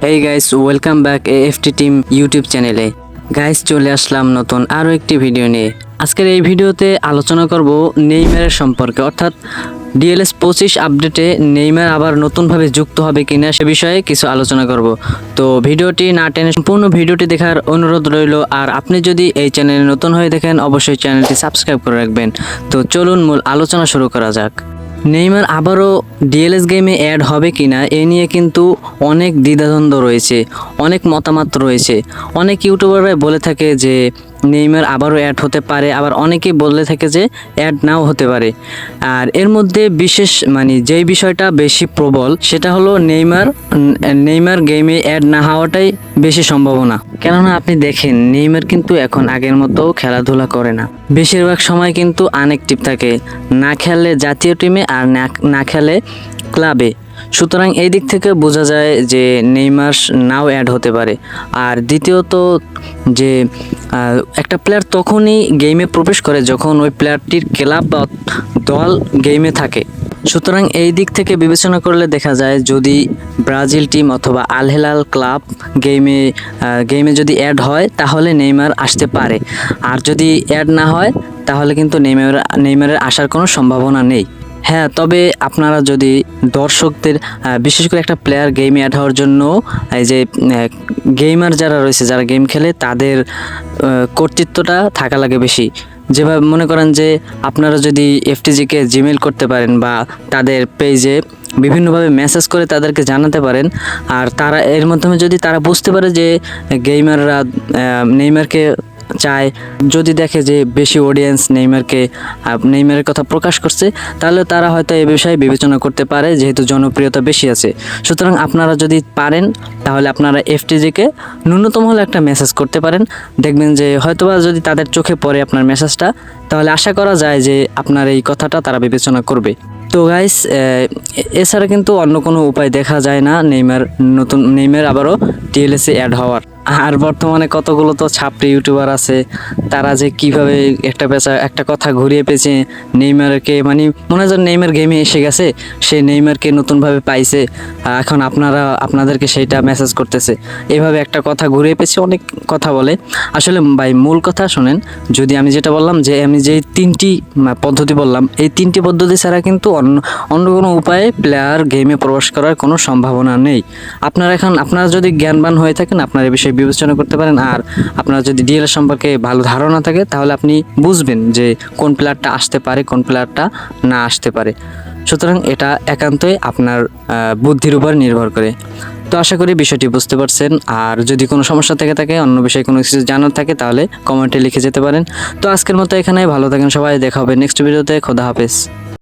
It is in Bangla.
Hey guys, welcome back AFT team YouTube চ্যানেলে। গাইস, চলে আসলাম নতুন আরও একটি ভিডিও নিয়ে। আজকের এই ভিডিওতে আলোচনা করব নেইমারের সম্পর্কে, অর্থাৎ ডিএলএস 25 আপডেটে নেইমার আবার নতুনভাবে যুক্ত হবে কিনা সে বিষয়ে কিছু আলোচনা করব। তো ভিডিওটি না টেনে সম্পূর্ণ ভিডিওটি দেখার অনুরোধ রইল। আর আপনি যদি এই চ্যানেলে নতুন হয়ে দেখেন অবশ্যই চ্যানেলটি সাবস্ক্রাইব করে রাখবেন। তো চলুন মূল আলোচনা শুরু করা যাক। নেইমার আবারও ডিএলএস গেমে অ্যাড হবে কিনা এ নিয়ে কিন্তু অনেক দ্বিধাদ্বন্দ্ব রয়েছে, অনেক মতামত রয়েছে। অনেক ইউটিউবাররা বলে থাকে যে নেইমার আবারও অ্যাড হতে পারে, আবার অনেকেই বলে থাকে যে অ্যাড নাও হতে পারে। আর এর মধ্যে বিশেষ যেই বিষয়টা বেশি প্রবল সেটা হলো নেইমার গেমে অ্যাড না হওয়াটাই বেশি সম্ভাবনা। কেননা আপনি দেখেন নেইমার কিন্তু এখন আগের মতো খেলাধুলা করে না, বেশিরভাগ সময় কিন্তু আনএক্টিভ থাকে, না খেলে জাতীয় টিমে আর না খেলে ক্লাবে। সুতরাং এই দিক থেকে বোঝা যায় যে নেইমার নাও অ্যাড হতে পারে। আর দ্বিতীয়ত যে একটা প্লেয়ার তখনই গেমে প্রবেশ করে যখন ওই প্লেয়ারটির ক্লাব বা দল গেমে থাকে। সুতরাং এই দিক থেকে বিবেচনা করলে দেখা যায় যদি ব্রাজিল টিম অথবা আল হেলাল ক্লাব গেমে যদি অ্যাড হয় তাহলে নেইমার আসতে পারে। আর যদি অ্যাড না হয় তাহলে কিন্তু নেইমারের আসার কোনো সম্ভাবনা নেই। হ্যাঁ, তবে আপনারা যদি দর্শকদের বিশেষ করে একটা প্লেয়ার গেমে অ্যাড হওয়ার জন্য এই যে গেমার যারা রয়েছে, যারা গেম খেলে, তাদের কর্তৃত্বটা থাকা লাগে বেশি। যেভাবে মনে করেন যে আপনারা যদি এফটিজিকে জিমেইল করতে পারেন বা তাদের পেজে বিভিন্নভাবে মেসেজ করে তাদেরকে জানাতে পারেন, আর তারা এর মাধ্যমে যদি তারা বুঝতে পারে যে গেমাররা নেইমারকে চায়, যদি দেখে যে বেশি অডিয়েন্স নেইমারের কথা প্রকাশ করছে, তাহলে তারা হয়তো এ বিষয়ে বিবেচনা করতে পারে, যেহেতু জনপ্রিয়তা বেশি আছে। সুতরাং আপনারা যদি পারেন তাহলে আপনারা এফটিজিকে ন্যূনতম হলে একটা মেসেজ করতে পারেন। দেখবেন যে হয়তোবা যদি তাদের চোখে পড়ে আপনার মেসেজটা, তাহলে আশা করা যায় যে আপনার এই কথাটা তারা বিবেচনা করবে। তো গাইস, এছাড়া কিন্তু অন্য কোনো উপায় দেখা যায় না নেইমার আবারও টিএলএসে অ্যাড হওয়ার। আর বর্তমানে কতগুলো তো ছাপড়ি ইউটিউবার আছে, তারা যে কিভাবে একটা কথা ঘুরিয়ে পেয়েছে নেইমারকে, মনে হয় নেইমার গেমে এসে গেছে, সে নেইমারকে নতুনভাবে পাইছে, এখন আপনাদেরকে সেইটা মেসেজ করতেছে, এভাবে একটা কথা ঘুরিয়ে পেয়েছে, অনেক কথা বলে। আসলে ভাই, মূল কথা শোনেন, যদি আমি যেটা বললাম যে আমি যে 3টি পদ্ধতি বললাম, এই 3টি পদ্ধতি ছাড়া কিন্তু অন্য কোনো উপায়ে প্লেয়ার গেমে প্রবেশ করার কোনো সম্ভাবনা নেই। আপনারা যদি জ্ঞানবান হয়ে থাকেন আপনারা এই বিষয়ে বিবেচনা করতে পারেন। আর আপনার যদি ডিএলএস সম্পর্কে ভালো ধারণা থাকে তাহলে আপনি বুঝবেন যে কোন প্লেয়ারটা আসতে পারে, কোন প্লেয়ারটা না আসতে পারে। সুতরাং এটা একান্তই আপনার বুদ্ধির উপর নির্ভর করে। তো আশা করি বিষয়টি বুঝতে পারছেন। আর যদি কোনো সমস্যা থেকে থাকে, অন্য বিষয়ে কোনো কিছু জানার থাকে, তাহলে কমেন্টে লিখে যেতে পারেন। তো আজকের মতো এখানে, ভালো থাকেন সবাই, দেখা হবে নেক্সট ভিডিওতে। খোদা হাফেজ।